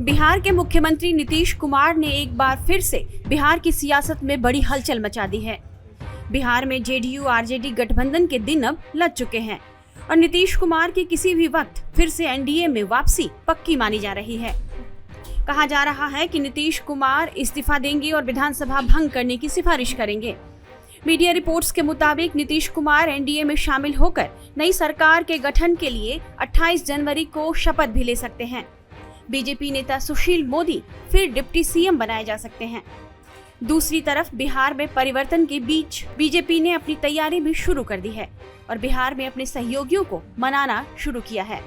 बिहार के मुख्यमंत्री नीतीश कुमार ने एक बार फिर से बिहार की सियासत में बड़ी हलचल मचा दी है। बिहार में जेडीयू आरजेडी गठबंधन के दिन अब लग चुके हैं और नीतीश कुमार की किसी भी वक्त फिर से एनडीए में वापसी पक्की मानी जा रही है। कहा जा रहा है कि नीतीश कुमार इस्तीफा देंगे और विधानसभा भंग करने की सिफारिश करेंगे। मीडिया रिपोर्ट्स के मुताबिक नीतीश कुमार एनडीए में शामिल होकर नई सरकार के गठन के लिए 28 जनवरी को शपथ भी ले सकते हैं। बीजेपी नेता सुशील मोदी फिर डिप्टी सीएम बनाए जा सकते हैं। दूसरी तरफ बिहार में परिवर्तन के बीच बीजेपी ने अपनी तैयारी भी शुरू कर दी है और बिहार में अपने सहयोगियों को मनाना शुरू किया है।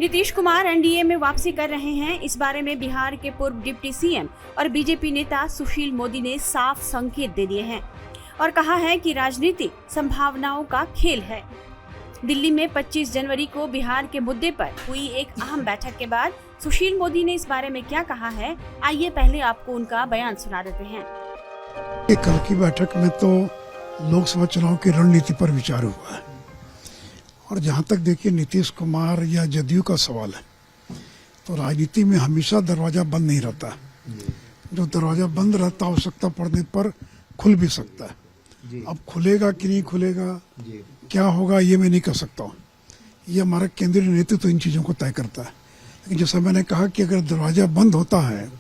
नीतीश कुमार एनडीए में वापसी कर रहे हैं, इस बारे में बिहार के पूर्व डिप्टी सीएम और बीजेपी नेता सुशील मोदी ने साफ संकेत दे दिए हैं और कहा है कि राजनीति संभावनाओं का खेल है। दिल्ली में 25 जनवरी को बिहार के मुद्दे पर हुई एक अहम बैठक के बाद सुशील मोदी ने इस बारे में क्या कहा है, आइए पहले आपको उनका बयान सुना देते हैं। कल की बैठक में तो लोकसभा चुनाव की रणनीति पर विचार हुआ है और जहां तक देखिए नीतीश कुमार या जदयू का सवाल है तो राजनीति में हमेशा दरवाजा बंद नहीं रहता। जो दरवाजा बंद रहता आवश्यकता पड़ने पर खुल भी सकता है। अब खुलेगा कि नहीं खुलेगा, क्या होगा, ये मैं नहीं कह सकता हूँ। ये हमारा केंद्रीय नेतृत्व इन चीजों को तय करता है। लेकिन जैसा मैंने कहा कि अगर दरवाजा बंद होता है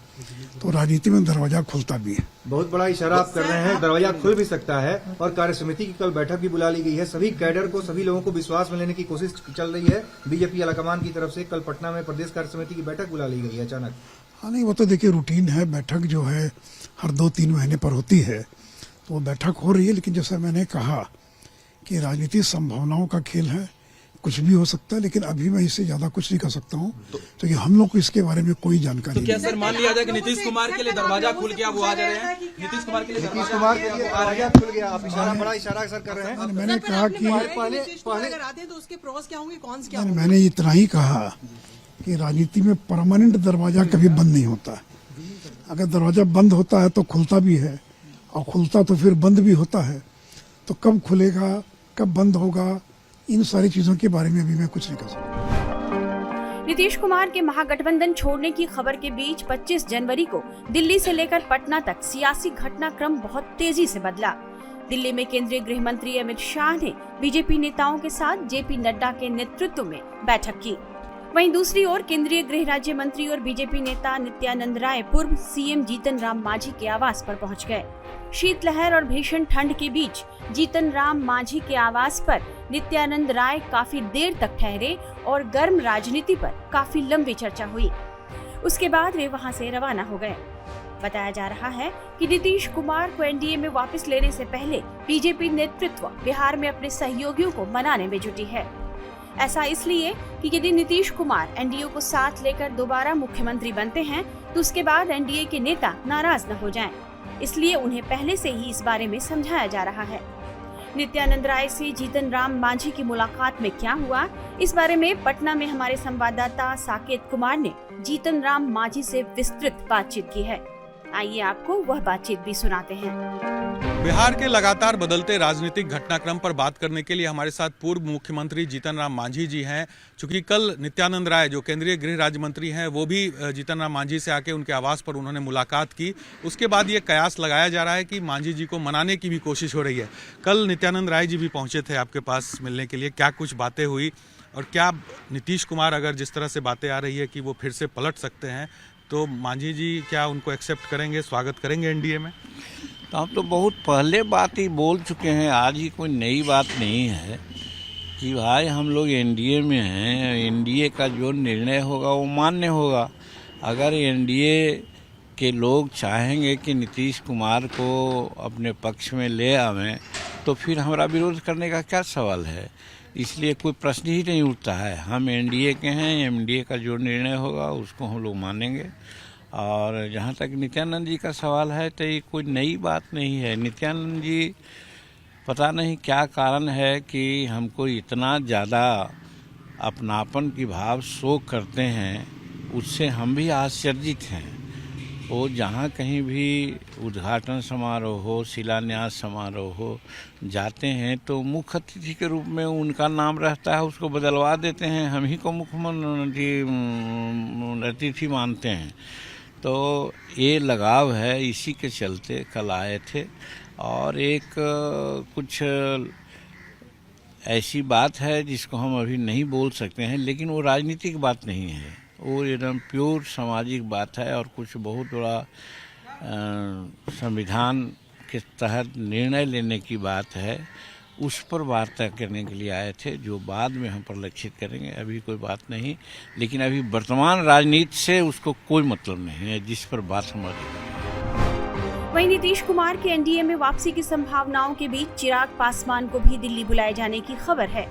तो राजनीति में दरवाजा खुलता भी है। बहुत बड़ा इशारा आप कर रहे हैं, दरवाजा खुल भी सकता है और कार्य समिति की कल बैठक भी बुला ली गई है। सभी कैडर को, सभी लोगों को विश्वास में लेने की कोशिश चल रही है। बीजेपी आलाकमान की तरफ से कल पटना में प्रदेश कार्य समिति की बैठक बुला ली गई है अचानक। हाँ नहीं, वो तो देखिए रूटीन है। बैठक जो है हर 2-3 महीने पर होती है, तो वो बैठक हो रही है। लेकिन जैसा मैंने कहा कि राजनीति संभावनाओं का खेल है, कुछ भी हो सकता है। लेकिन अभी मैं इससे ज्यादा कुछ नहीं कर सकता हूँ, तो ये हम लोग को इसके बारे में कोई जानकारी तो क्या सर मान लिया जाए कि नीतीश कुमार के लिए दरवाजा खुल गया, वो आ जा रहे हैं? नीतीश कुमार के लिए दरवाजा खुल गया, आप इशारा बड़ा इशारा सर कर रहे हैं। मैंने कहा कि पहले तो उसके प्रोस क्या होंगे, कौन क्या होंगे? मैंने इतना ही कहा कि राजनीति में परमानेंट दरवाजा कभी बंद नहीं होता। अगर दरवाजा बंद होता है तो खुलता भी है और खुलता तो फिर बंद भी होता है। तो कब खुलेगा, कब बंद होगा, इन सारी चीजों के बारे में अभी मैं कुछ नहीं कर सकता। नीतीश कुमार के महागठबंधन छोड़ने की खबर के बीच 25 जनवरी को दिल्ली से लेकर पटना तक सियासी घटनाक्रम बहुत तेजी से बदला। दिल्ली में केंद्रीय गृह मंत्री अमित शाह ने बीजेपी नेताओं के साथ जेपी नड्डा के नेतृत्व में बैठक की। वहीं दूसरी ओर केंद्रीय गृह राज्य मंत्री और बीजेपी नेता नित्यानंद राय पूर्व सीएम जीतन राम मांझी के आवास पर पहुंच गए। शीतलहर और भीषण ठंड के बीच जीतन राम मांझी के आवास पर नित्यानंद राय काफी देर तक ठहरे और गर्म राजनीति पर काफी लंबी चर्चा हुई। उसके बाद वे वहां से रवाना हो गए। बताया जा रहा है कि नीतीश कुमार को एनडीए में वापस लेने से पहले बीजेपी नेतृत्व बिहार में अपने सहयोगियों को मनाने में जुटी है। ऐसा इसलिए कि यदि नीतीश कुमार एनडीए को साथ लेकर दोबारा मुख्यमंत्री बनते हैं तो उसके बाद एनडीए के नेता नाराज न हो जाएं। इसलिए उन्हें पहले से ही इस बारे में समझाया जा रहा है। नित्यानंद राय से जीतन राम मांझी की मुलाकात में क्या हुआ, इस बारे में पटना में हमारे संवाददाता साकेत कुमार ने जीतन राम मांझी से विस्तृत बातचीत की है। आइए आपको वह बातचीत भी सुनाते हैं। बिहार के लगातार बदलते राजनीतिक घटनाक्रम पर बात करने के लिए हमारे साथ पूर्व मुख्यमंत्री जीतन राम मांझी जी हैं। चूंकि कल नित्यानंद राय जो केंद्रीय गृह राज्य मंत्री हैं वो भी जीतन राम मांझी से आके उनके आवास पर उन्होंने मुलाकात की। उसके बाद ये कयास लगाया जा रहा है कि मांझी जी को मनाने की भी कोशिश हो रही है। कल नित्यानंद राय जी भी पहुंचे थे आपके पास मिलने के लिए, क्या कुछ बातें हुई और क्या नीतीश कुमार अगर जिस तरह से बातें आ रही है कि वो फिर से पलट सकते हैं तो मांझी जी क्या उनको एक्सेप्ट करेंगे, स्वागत करेंगे एनडीए में? तो हम तो बहुत पहले बात ही बोल चुके हैं, आज ही कोई नई बात नहीं है कि भाई हम लोग एनडीए में हैं। एनडीए का जो निर्णय होगा वो मान्य होगा। अगर एनडीए के लोग चाहेंगे कि नीतीश कुमार को अपने पक्ष में ले आवें तो फिर हमारा विरोध करने का क्या सवाल है। इसलिए कोई प्रश्न ही नहीं उठता है। हम एनडीए के हैं, एनडीए का जो निर्णय होगा उसको हम लोग मानेंगे। और जहाँ तक नित्यानंद जी का सवाल है तो ये कोई नई बात नहीं है। नित्यानंद जी पता नहीं क्या कारण है कि हमको इतना ज़्यादा अपनापन की भाव शो करते हैं, उससे हम भी आश्चर्यित हैं। वो जहाँ कहीं भी उद्घाटन समारोह हो, शिलान्यास समारोह हो, जाते हैं तो मुख्य अतिथि के रूप में उनका नाम रहता है, उसको बदलवा देते हैं, हम ही को मुख्यमंत्री अतिथि मानते हैं। तो ये लगाव है, इसी के चलते कल आए थे। और एक कुछ ऐसी बात है जिसको हम अभी नहीं बोल सकते हैं, लेकिन वो राजनीतिक बात नहीं है, वो एकदम प्योर सामाजिक बात है और कुछ बहुत बड़ा संविधान के तहत निर्णय लेने की बात है। उस पर वार्ता करने के लिए आए थे, जो बाद में हम परिलक्षित करेंगे। अभी कोई बात नहीं, लेकिन अभी वर्तमान राजनीति से उसको कोई मतलब नहीं है जिस पर बात हमारी। वहीं नीतीश कुमार के एनडीए में वापसी की संभावनाओं के बीच चिराग पासवान को भी दिल्ली बुलाए जाने की खबर है।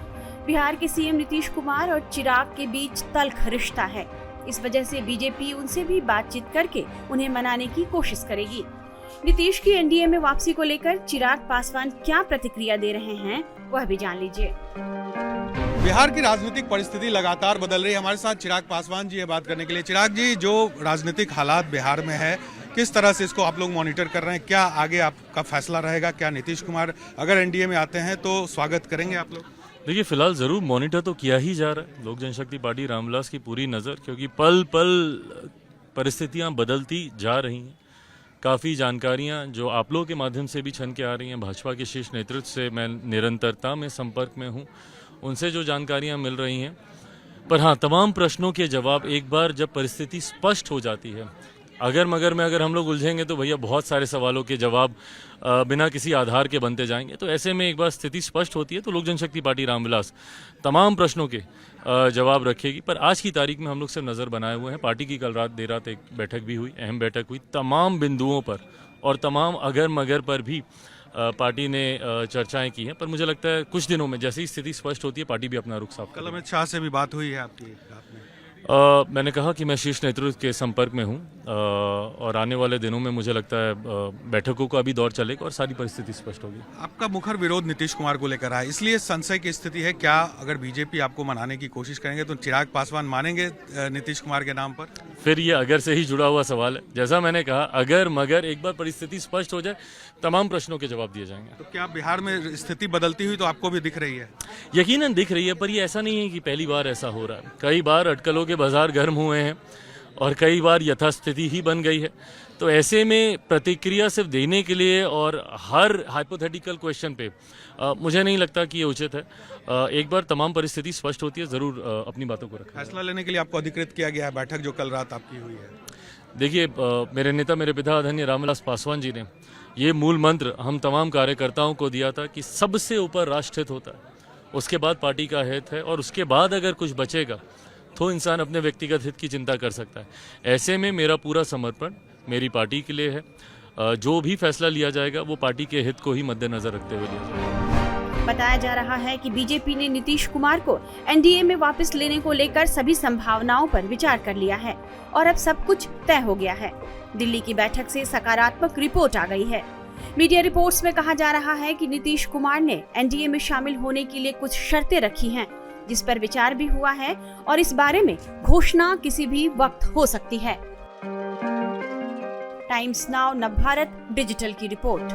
बिहार के सीएम नीतीश कुमार और चिराग के बीच तल्ख रिश्ता है। इस वजह से बीजेपी उनसे भी बातचीत करके उन्हें मनाने की कोशिश करेगी। नीतीश की एनडीए में वापसी को लेकर चिराग पासवान क्या प्रतिक्रिया दे रहे हैं, वह भी जान लीजिए। बिहार की राजनीतिक परिस्थिति लगातार बदल रही है। हमारे साथ चिराग पासवान जी है बात करने के लिए। चिराग जी, जो राजनीतिक हालात बिहार में है, किस तरह से इसको आप लोग मॉनिटर कर रहे हैं? क्या आगे आपका फैसला रहेगा? क्या नीतीश कुमार अगर एनडीए में आते हैं तो स्वागत करेंगे आप लोग? देखिए, फिलहाल ज़रूर मॉनिटर तो किया ही जा रहा है। लोक जनशक्ति पार्टी रामविलास की पूरी नज़र, क्योंकि पल पल परिस्थितियां बदलती जा रही हैं। काफ़ी जानकारियां जो आप लोगों के माध्यम से भी छन के आ रही हैं, भाजपा के शीर्ष नेतृत्व से मैं निरंतरता में संपर्क में हूं, उनसे जो जानकारियां मिल रही हैं। पर हाँ, तमाम प्रश्नों के जवाब एक बार जब परिस्थिति स्पष्ट हो जाती है, अगर मगर में अगर हम लोग उलझेंगे तो भैया बहुत सारे सवालों के जवाब बिना किसी आधार के बनते जाएंगे। तो ऐसे में एक बार स्थिति स्पष्ट होती है तो लोक जनशक्ति पार्टी रामविलास तमाम प्रश्नों के जवाब रखेगी। पर आज की तारीख में हम लोग सिर्फ नज़र बनाए हुए हैं। पार्टी की कल रात देर रात एक बैठक भी हुई, अहम बैठक हुई, तमाम बिंदुओं पर और तमाम अगर मगर पर भी पार्टी ने चर्चाएं की हैं। पर मुझे लगता है कुछ दिनों में जैसे ही स्थिति स्पष्ट होती है, पार्टी भी अपना रुख साफ। कल अमित शाह से भी बात हुई है आपकी? मैंने कहा कि मैं शीर्ष नेतृत्व के संपर्क में हूं और आने वाले दिनों में मुझे लगता है बैठकों का अभी दौर चलेगा और सारी परिस्थिति स्पष्ट होगी। आपका मुखर विरोध नीतीश कुमार को लेकर है, इसलिए संशय की स्थिति है। क्या अगर बीजेपी आपको मनाने की कोशिश करेंगे तो चिराग पासवान मानेंगे नीतीश कुमार के नाम पर? फिर ये अगर से ही जुड़ा हुआ सवाल है। जैसा मैंने कहा, अगर मगर एक बार परिस्थिति स्पष्ट हो जाए, तमाम प्रश्नों के जवाब दिए जाएंगे। तो क्या बिहार में स्थिति बदलती हुई तो आपको भी दिख रही है? यकीनन दिख रही है, पर ये ऐसा नहीं है कि पहली बार ऐसा हो रहा है। कई बार अटकलों के बाजार गर्म हुए हैं और कई बार यथास्थिति ही बन गई है। तो ऐसे में प्रतिक्रिया सिर्फ देने के लिए और हर हाइपोथेटिकल क्वेश्चन पे मुझे नहीं लगता कि ये उचित है। एक बार तमाम परिस्थिति स्पष्ट होती है, जरूर अपनी बातों को रखें। फैसला लेने के लिए आपको अधिकृत किया गया है, बैठक जो कल रात आपकी हुई है। देखिए, मेरे नेता, मेरे पिता आदरणीय रामविलास पासवान जी ने ये मूल मंत्र हम तमाम कार्यकर्ताओं को दिया था कि सबसे ऊपर राष्ट्र हित होता है, उसके बाद पार्टी का हित है और उसके बाद अगर कुछ बचेगा तो इंसान अपने व्यक्तिगत हित की चिंता कर सकता है। ऐसे में मेरा पूरा समर्पण मेरी पार्टी के लिए है। जो भी फैसला लिया जाएगा वो पार्टी के हित को ही मद्देनजर रखते हुए लिया जाएगा। बताया जा रहा है कि बीजेपी ने नीतीश कुमार को एनडीए में वापस लेने को लेकर सभी संभावनाओं पर विचार कर लिया है और अब सब कुछ तय हो गया है। दिल्ली की बैठक से सकारात्मक रिपोर्ट आ गई है। मीडिया रिपोर्ट्स में कहा जा रहा है कि नीतीश कुमार ने एनडीए में शामिल होने के लिए कुछ शर्तें रखी हैं, जिस पर विचार भी हुआ है और इस बारे में घोषणा किसी भी वक्त हो सकती है। टाइम्स नाउ नवभारत डिजिटल की रिपोर्ट।